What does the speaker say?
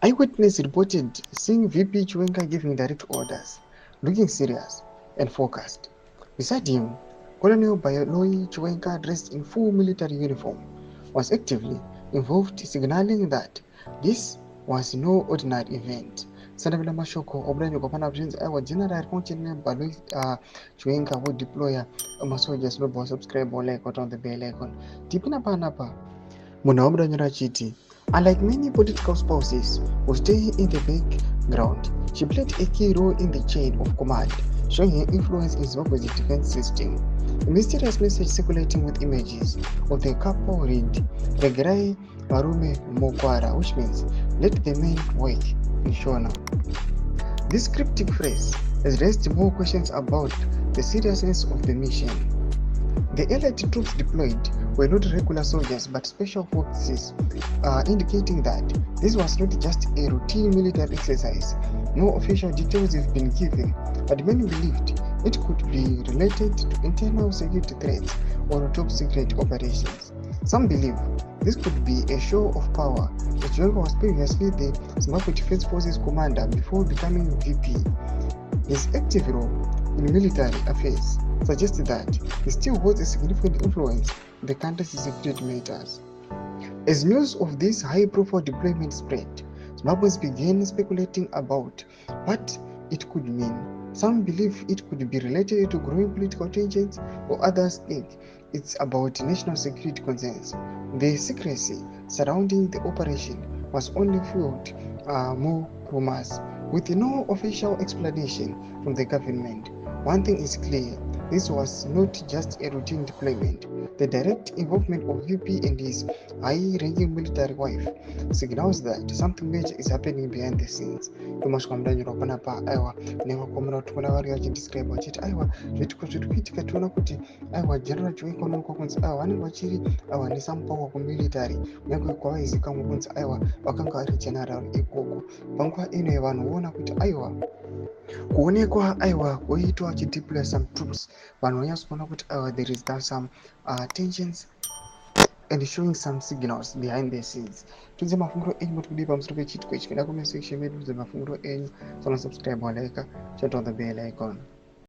Eyewitness reported seeing VP Chiwenga giving direct orders, looking serious and focused. Beside him, Colonel Bayoloi Chiwenga, dressed in full military uniform, was actively involved, signaling that this was no ordinary event. Sanabila Mashoko, Obrani Gopana Prince, our General Continent Baloi Chiwenga would deploy a soldiers no subscribe or like on the bell icon. Tipina Panapa. Munaombra Chiti, unlike many political spouses who stay in the background, she played a key role in the chain of command, showing her influence in Zimbabwe's defense system. A mysterious message circulating with images of the couple read, Regerai Marume Mokwara, which means, let the men work in Shona. This cryptic phrase has raised more questions about the seriousness of the mission. The allied troops deployed were not regular soldiers but special forces, indicating that this was not just a routine military exercise. No official details have been given, but many believed it could be related to internal security threats or top secret operations. Some believe this could be a show of power, as Chiwenga was previously the Zimbabwe Defense Forces commander before becoming VP. His active role in military affairs suggests that he still holds a significant influence in the country's security matters. As news of this high-profile deployment spread, Zimbabweans began speculating about what it could mean. Some believe it could be related to growing political tensions, or others think it's about national security concerns. The secrecy surrounding the operation was only fueled more rumors, with no official explanation from the government. One thing is clear, this was not just a routine deployment. The direct involvement of VP and his high-ranking military wife signals that something major is happening behind the scenes. Tomashkwamdanyira panapa aiwa nevakomera tikuona vari vachidescribe vachiti aiwa zvitiko zviri kuitika tiona kuti aiwa general Chiwenga unoonekwa kunzi aiwa vanenge vachiri aiwa nesamupawa kumilitary kunyange kwavaizikamwa kunzi aiwa vakanga vari general ikoko. Panguva ino vanhu voona kuti aiwa kuonekwa aiwa kuitwa chideploy some troops, vanhu vanyatsoona kuti aiwa there is some tensions and showing some signals behind the scenes. Tudze mafunguro enyu muri kudii pamusoro pechitiko ichi. Kada comment section medu tudze mafunguro enyu. Subscribe, like, turn on the bell icon.